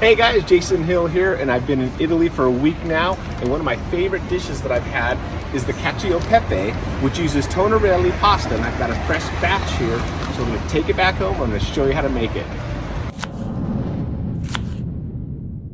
Hey guys, Jason Hill here, and I've been in Italy for a week now, and one of my favorite dishes that I've had is the Cacio pepe, which uses Tonnarelli pasta, and I've got a fresh batch here, so I'm going to take it back home. I'm going to show you how to make it.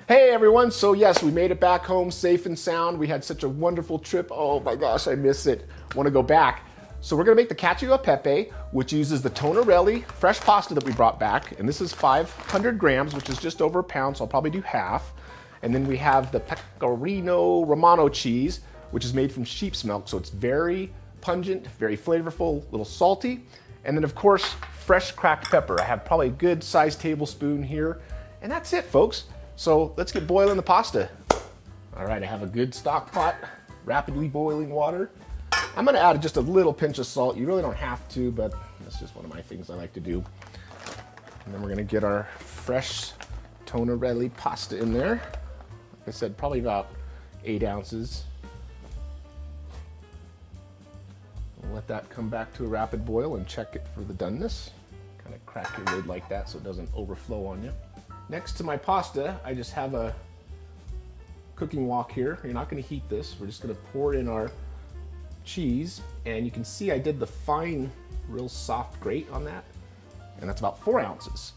Hey everyone, so yes, we made it back home safe and sound. We had such a wonderful trip. Oh my gosh, I miss it. Want to go back. So we're gonna make the Cacio pepe, which uses the Tonnarelli fresh pasta that we brought back. And this is 500 grams, which is just over a pound, so I'll probably do half. And then we have the Pecorino Romano cheese, which is made from sheep's milk. So it's very pungent, very flavorful, a little salty. And then of course, fresh cracked pepper. I have probably a good sized tablespoon here. And that's it, folks. So let's get boiling the pasta. All right, I have a good stock pot, rapidly boiling water. I'm gonna add just a little pinch of salt. You really don't have to, but that's just one of my things I like to do. And then we're gonna get our fresh Tonnarelli pasta in there. Like I said, probably about 8 ounces. We'll let that come back to a rapid boil and check it for the doneness. Kind of crack your lid like that so it doesn't overflow on you. Next to my pasta, I just have a cooking wok here. You're not gonna heat this. We're just gonna pour in our cheese, and you can see I did the fine, real soft grate on that, and that's about 4 ounces.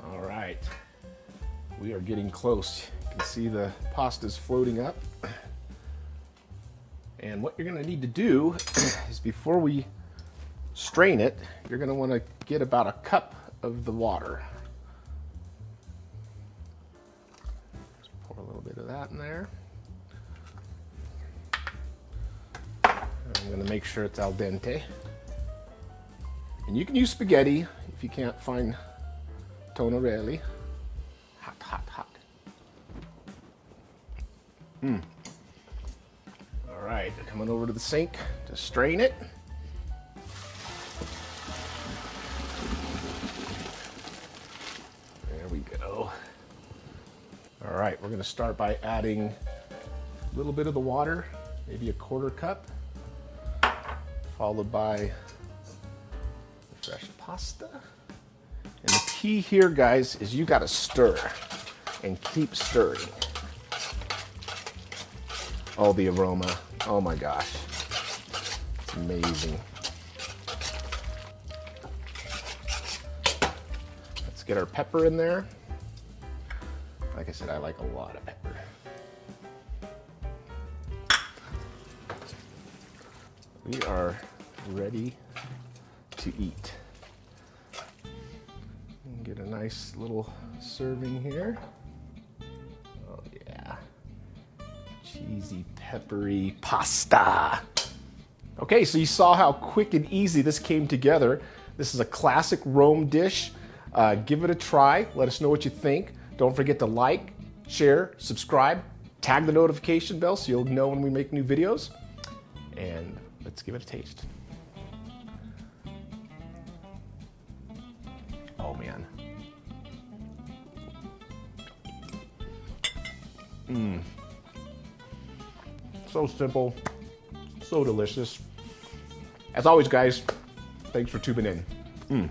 All right, we are getting close. You can see the pasta's floating up, and what you're gonna need to do is before we strain it, you're gonna want to get about a cup of the water. Just pour a little bit of that in there. I'm gonna make sure it's al dente. And you can use spaghetti if you can't find Tonnarelli. Hot, hot, hot. All right, coming over to the sink to strain it. There we go. All right, we're gonna start by adding a little bit of the water, maybe a 1/4 cup. Followed by the fresh pasta. And the key here, guys, is you gotta stir and keep stirring. Oh, the aroma. Oh my gosh. It's amazing. Let's get our pepper in there. Like I said, I like a lot of pepper. We are ready to eat. Get a nice little serving here. Oh yeah. Cheesy, peppery pasta. Okay, so you saw how quick and easy this came together. This is a classic Rome dish. Give it a try. Let us know what you think. Don't forget to like, share, subscribe, tag the notification bell so you'll know when we make new videos. And let's give it a taste. Oh man. So simple, so delicious. As always, guys, thanks for tuning in.